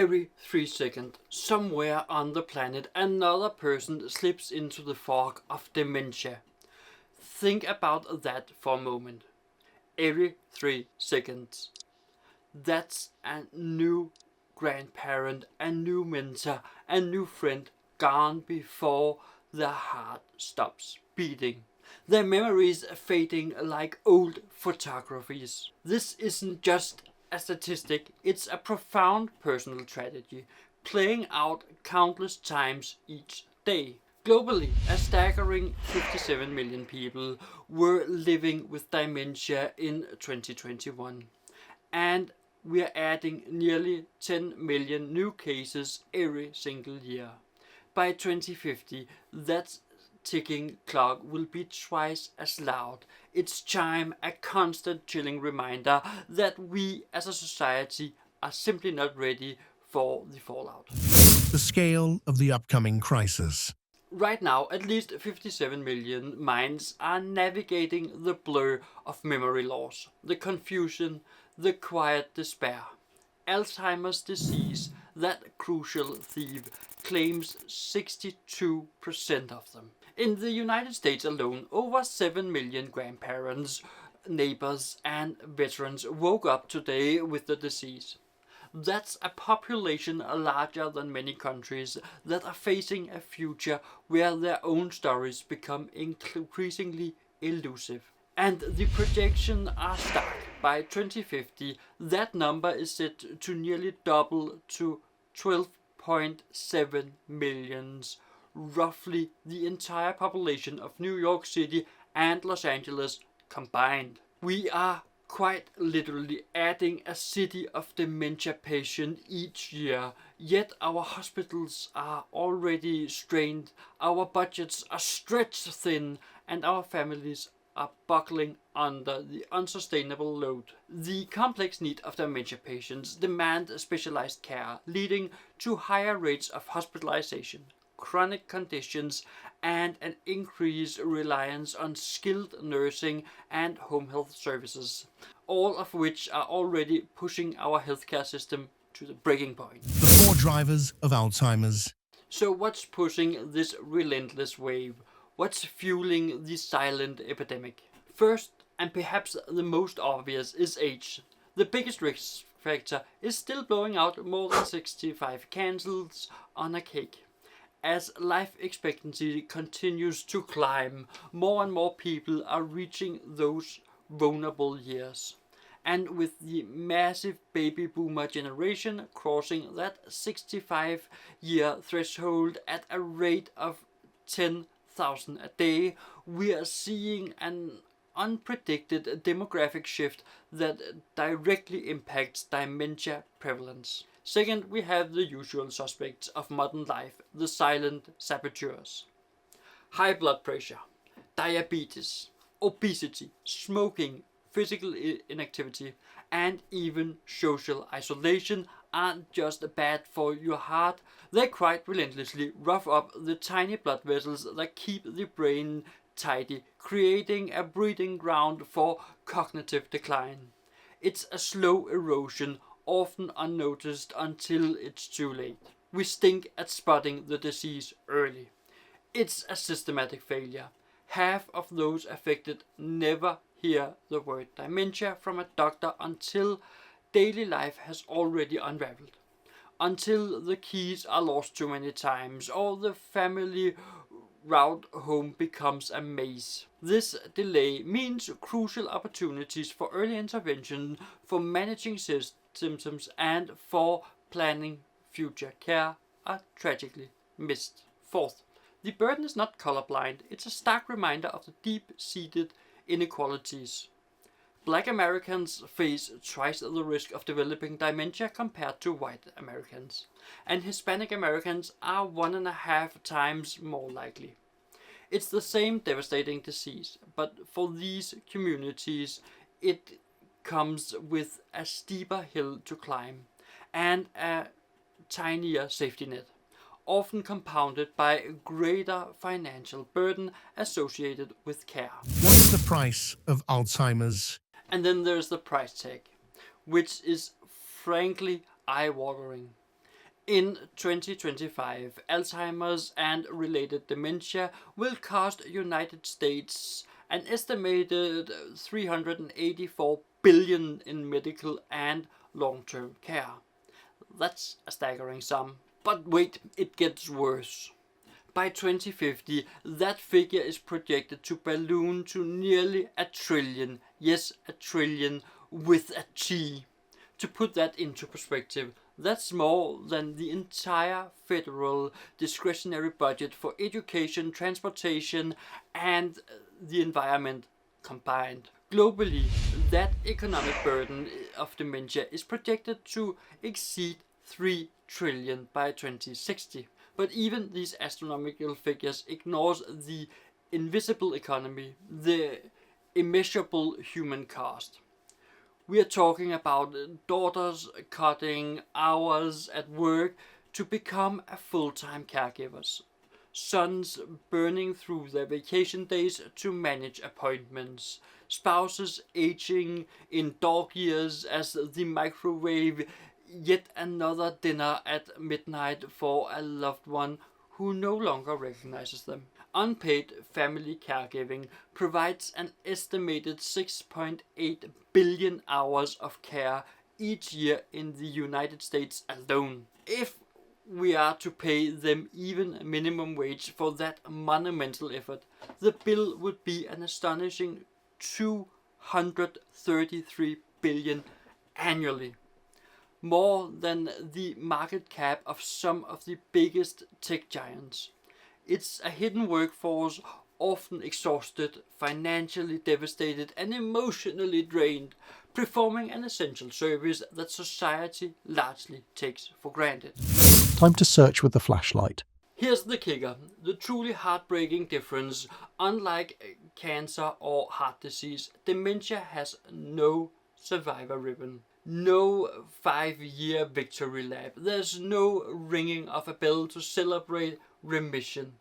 Every 3 seconds, somewhere on the planet, another person slips into the fog of dementia. Think about that for a moment. Every 3 seconds. That's a new grandparent, a new mentor, a new friend gone before the heart stops beating. Their memories fading like old photographies. This isn't just a statistic, it's a profound personal tragedy, playing out countless times each day. Globally, a staggering 57 million people were living with dementia in 2021, and we are adding nearly 10 million new cases every single year. By 2050, that ticking clock will be twice as loud. Its chime a constant chilling reminder that we as a society are simply not ready for the fallout. The scale of the upcoming crisis. Right now, at least 57 million minds are navigating the blur of memory loss, the confusion, the quiet despair. Alzheimer's disease, that crucial thief, claims 62% of them. In the United States alone, over 7 million grandparents, neighbors, and veterans woke up today with the disease. That's a population larger than many countries that are facing a future where their own stories become increasingly elusive. And the projections are stark. By 2050, that number is set to nearly double to 12.7 million, roughly the entire population of New York City and Los Angeles combined. We are quite literally adding a city of dementia patients each year, yet our hospitals are already strained, our budgets are stretched thin, and our families are buckling under the unsustainable load. The complex need of dementia patients demand specialized care, leading to higher rates of hospitalization, chronic conditions, and an increased reliance on skilled nursing and home health services, all of which are already pushing our healthcare system to the breaking point. The 4 drivers of Alzheimer's. So what's pushing this relentless wave? What's fueling the silent epidemic? First, and perhaps the most obvious, is age. The biggest risk factor is still blowing out more than 65 candles on a cake. As life expectancy continues to climb, more and more people are reaching those vulnerable years. And with the massive baby boomer generation crossing that 65-year threshold at a rate of 10,000 a day, we are seeing an unpredicted demographic shift that directly impacts dementia prevalence. Second, we have the usual suspects of modern life, the silent saboteurs. High blood pressure, diabetes, obesity, smoking, physical inactivity, and even social isolation aren't just bad for your heart, they quite relentlessly rough up the tiny blood vessels that keep the brain tidy, creating a breeding ground for cognitive decline. It's a slow erosion, often unnoticed until it's too late. We stink at spotting the disease early. It's a systematic failure. Half of those affected never hear the word dementia from a doctor until daily life has already unraveled, until the keys are lost too many times or the family route home becomes a maze. This delay means crucial opportunities for early intervention, for managing symptoms, and for planning future care are tragically missed. Fourth, the burden is not colorblind, it's a stark reminder of the deep-seated inequalities. Black Americans face twice the risk of developing dementia compared to white Americans, and Hispanic Americans are 1.5 times more likely. It's the same devastating disease, but for these communities it comes with a steeper hill to climb and a tinier safety net, often compounded by a greater financial burden associated with care. What is the price of Alzheimer's? And then there's the price tag, which is frankly eye-watering. In 2025, Alzheimer's and related dementia will cost United States an estimated 384 billion in medical and long-term care. That's a staggering sum. But wait, it gets worse. By 2050, that figure is projected to balloon to nearly a trillion. Yes, a trillion with a T. To put that into perspective, that's more than the entire federal discretionary budget for education, transportation, and the environment combined. Globally, that economic burden of dementia is projected to exceed 3 trillion by 2060. But even these astronomical figures ignores the invisible economy, the immeasurable human cost. We are talking about daughters cutting hours at work to become a full-time caregivers, sons burning through their vacation days to manage appointments, spouses aging in dog years as the microwave yet another dinner at midnight for a loved one who no longer recognizes them. Unpaid family caregiving provides an estimated 6.8 billion hours of care each year in the United States alone. If we are to pay them even minimum wage for that monumental effort, the bill would be an astonishing 233 billion annually, more than the market cap of some of the biggest tech giants. It's a hidden workforce, often exhausted, financially devastated, and emotionally drained, performing an essential service that society largely takes for granted. Time to search with the flashlight. Here's the kicker, the truly heartbreaking difference. Unlike cancer or heart disease, dementia has no survivor ribbon. No 5-year victory lap. There's no ringing of a bell to celebrate remission.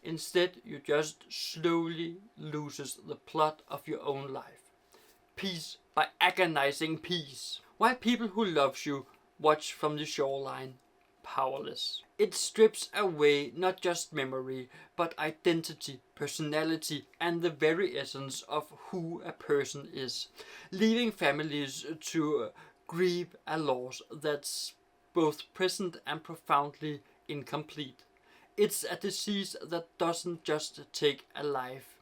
Instead, you just slowly loses the plot of your own life. Piece by agonizing piece. While people who loves you watch from the shoreline, powerless. It strips away not just memory, but identity, personality, and the very essence of who a person is, leaving families to grieve a loss that's both present and profoundly incomplete. It's a disease that doesn't just take a life,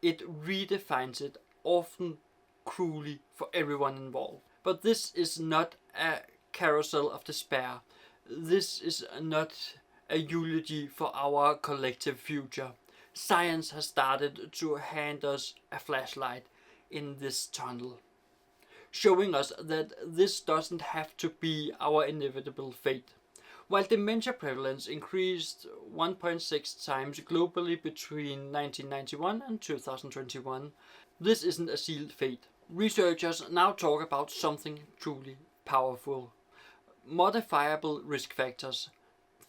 it redefines it, often cruelly for everyone involved. But this is not a carousel of despair. This is not a eulogy for our collective future. Science has started to hand us a flashlight in this tunnel, showing us that this doesn't have to be our inevitable fate. While dementia prevalence increased 1.6 times globally between 1991 and 2021, this isn't a sealed fate. Researchers now talk about something truly powerful. Modifiable risk factors,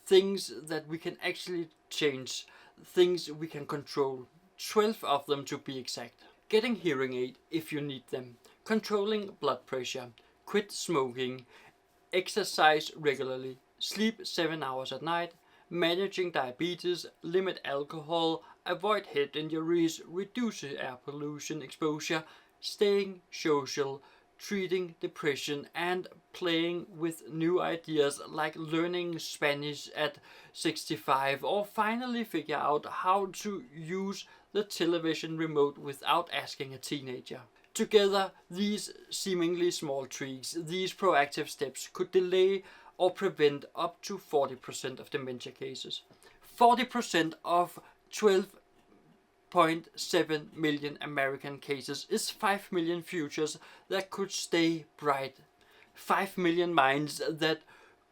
things that we can actually change, things we can control, 12 of them to be exact. Getting hearing aid if you need them, controlling blood pressure, quit smoking, exercise regularly, sleep 7 hours at night, managing diabetes, limit alcohol, avoid head injuries, reduce air pollution exposure, staying social, treating depression, and playing with new ideas like learning Spanish at 65, or finally figure out how to use the television remote without asking a teenager. Together, these seemingly small tweaks, these proactive steps could delay or prevent up to 40% of dementia cases. 40% of 12.7 million American cases is 5 million futures that could stay bright. 5 million minds that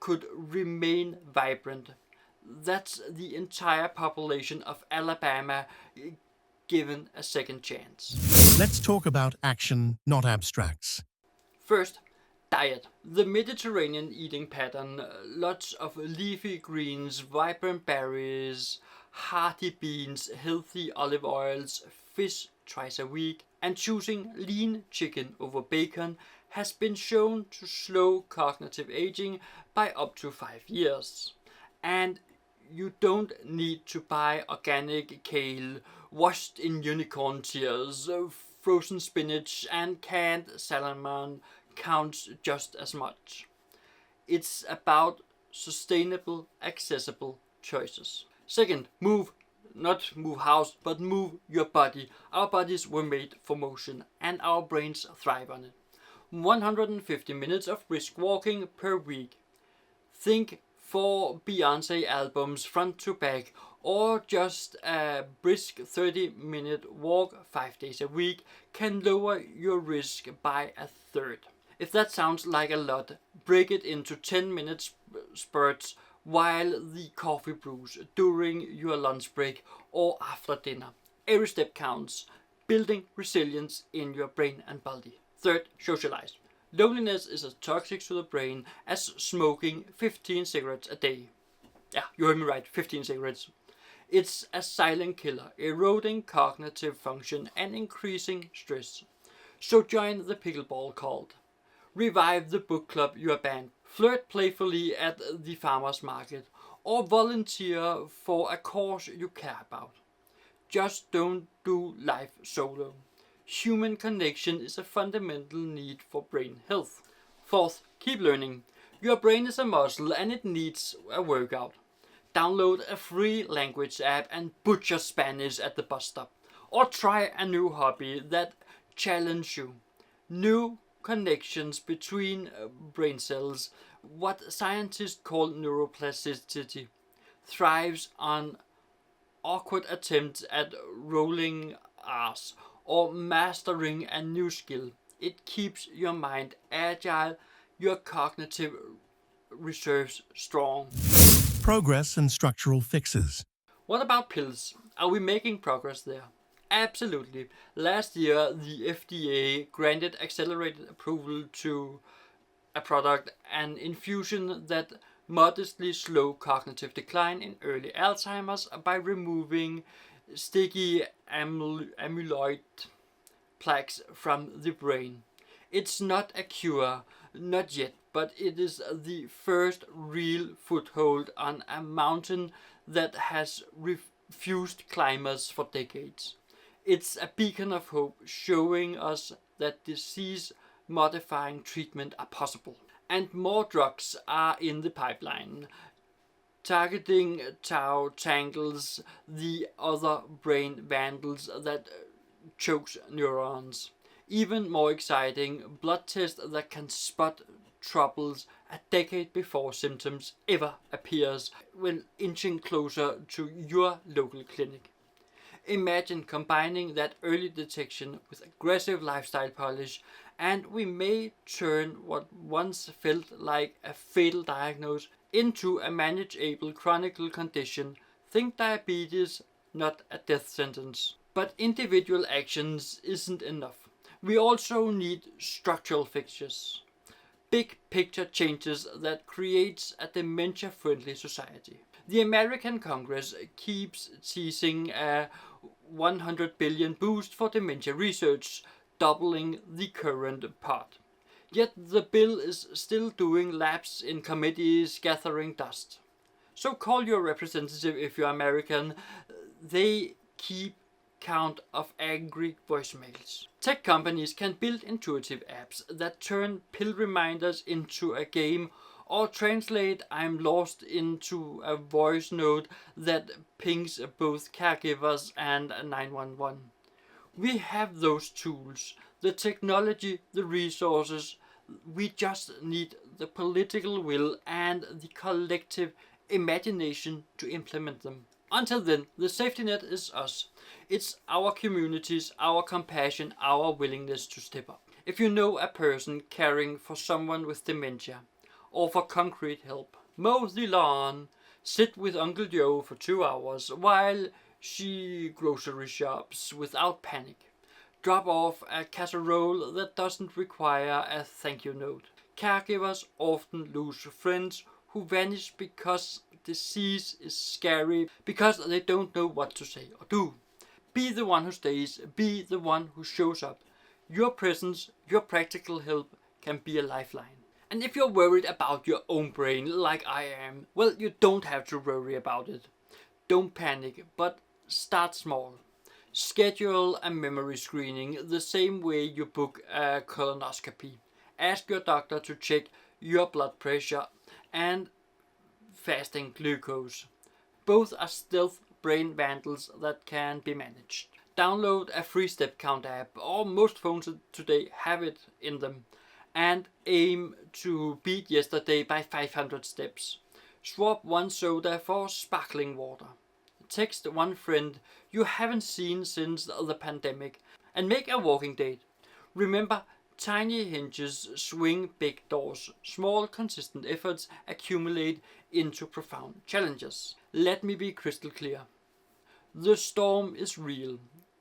could remain vibrant. That's the entire population of Alabama given a second chance. Let's talk about action, not abstracts. First, diet. The Mediterranean eating pattern, lots of leafy greens, vibrant berries, hearty beans, healthy olive oils, fish twice a week, and choosing lean chicken over bacon has been shown to slow cognitive aging by up to 5 years. And you don't need to buy organic kale washed in unicorn tears. Frozen spinach and canned salmon counts just as much. It's about sustainable, accessible choices. Second, move. Not move house, but move your body. Our bodies were made for motion, and our brains thrive on it. 150 minutes of brisk walking per week. Think 4 Beyonce albums front to back, or just a brisk 30-minute walk 5 days a week can lower your risk by a third. If that sounds like a lot, break it into 10-minute spurts while the coffee brews, during your lunch break, or after dinner. Every step counts, building resilience in your brain and body. Third, socialize. Loneliness is as toxic to the brain as smoking 15 cigarettes a day. Yeah, you heard me right, 15 cigarettes. It's a silent killer, eroding cognitive function and increasing stress. So join the pickleball cult. Revive the book club you abandoned. Flirt playfully at the farmer's market, or volunteer for a cause you care about. Just don't do life solo. Human connection is a fundamental need for brain health. Fourth, keep learning. Your brain is a muscle and it needs a workout. Download a free language app and butcher Spanish at the bus stop. Or try a new hobby that challenges you. New connections between brain cells, what scientists call neuroplasticity, thrives on awkward attempts at rolling R's or mastering a new skill. It keeps your mind agile, your cognitive reserves strong. Progress and structural fixes. What about pills? Are we making progress there? Absolutely. Last year, the FDA granted accelerated approval to a product, an infusion that modestly slow cognitive decline in early Alzheimer's by removing sticky amyloid plaques from the brain. It's not a cure, not yet, but it is the first real foothold on a mountain that has refused climbers for decades. It's a beacon of hope, showing us that disease-modifying treatment are possible. And more drugs are in the pipeline, targeting tau tangles, the other brain vandals that chokes neurons. Even more exciting, blood tests that can spot troubles a decade before symptoms ever appears, when inching closer to your local clinic. Imagine combining that early detection with aggressive lifestyle polish, and we may turn what once felt like a fatal diagnosis into a manageable chronic condition. Think diabetes, not a death sentence. But individual actions isn't enough. We also need structural fixtures. Big picture changes that creates a dementia-friendly society. The American Congress keeps teasing a 100 billion boost for dementia research, doubling the current pot. Yet the bill is still doing laps in committees, gathering dust. So call your representative if you're American. They keep count of angry voicemails. Tech companies can build intuitive apps that turn pill reminders into a game, or translate "I'm lost" into a voice note that pings both caregivers and 911. We have those tools, the technology, the resources. We just need the political will and the collective imagination to implement them. Until then, the safety net is us. It's our communities, our compassion, our willingness to step up. If you know a person caring for someone with dementia, or for concrete help, mow the lawn, sit with Uncle Joe for 2 hours while she grocery shops without panic. Drop off a casserole that doesn't require a thank you note. Caregivers often lose friends who vanish because disease is scary, because they don't know what to say or do. Be the one who stays, be the one who shows up. Your presence, your practical help, can be a lifeline. And if you're worried about your own brain like I am, well, you don't have to worry about it. Don't panic, but start small. Schedule a memory screening the same way you book a colonoscopy. Ask your doctor to check your blood pressure and fasting glucose. Both are stealth brain vandals that can be managed. Download a free step count app, or most phones today have it in them, and aim to beat yesterday by 500 steps. Swap one soda for sparkling water. Text one friend you haven't seen since the pandemic and make a walking date. Remember, tiny hinges swing big doors. Small, consistent efforts accumulate into profound challenges. Let me be crystal clear. The storm is real.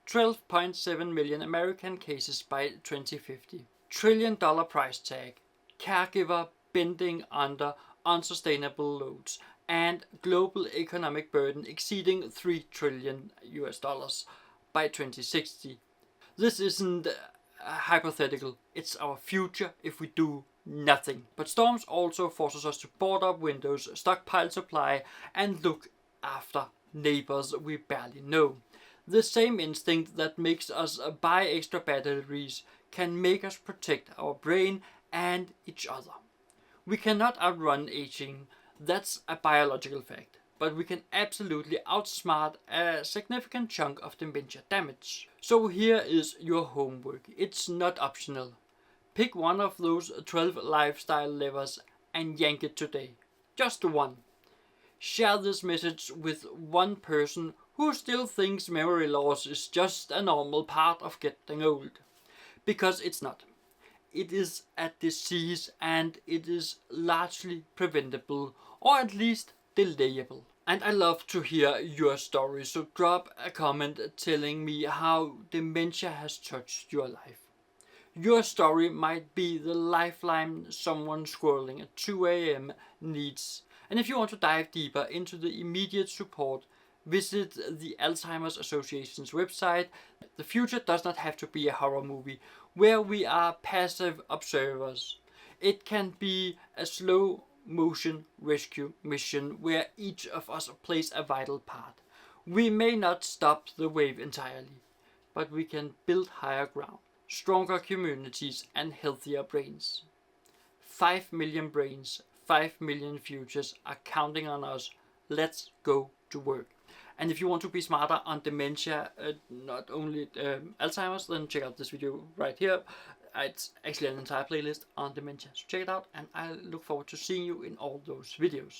12.7 million American cases by 2050. $1 trillion price tag. Caregiver bending under unsustainable loads. And global economic burden exceeding $3 trillion by 2060. This isn't hypothetical, it's our future if we do nothing. But storms also forces us to board up windows, stockpile supply, and look after neighbors we barely know. The same instinct that makes us buy extra batteries can make us protect our brain and each other. We cannot outrun aging, that's a biological fact. But we can absolutely outsmart a significant chunk of dementia damage. So here is your homework. It's not optional. Pick one of those 12 lifestyle levers and yank it today. Just one. Share this message with one person who still thinks memory loss is just a normal part of getting old. Because it's not. It is a disease and it is largely preventable, or at least delayable. And I love to hear your story, so drop a comment telling me how dementia has touched your life. Your story might be the lifeline someone scrolling at 2 a.m. needs. And if you want to dive deeper into the immediate support, visit the Alzheimer's Association's website. The future does not have to be a horror movie where we are passive observers. It can be a slow motion rescue mission where each of us plays a vital part. We may not stop the wave entirely, but we can build higher ground, stronger communities and healthier brains. 5 million brains, 5 million futures are counting on us. Let's go to work. And if you want to be smarter on dementia, not only Alzheimer's, then check out this video right here. It's actually an entire playlist on dementia, so check it out, and I look forward to seeing you in all those videos.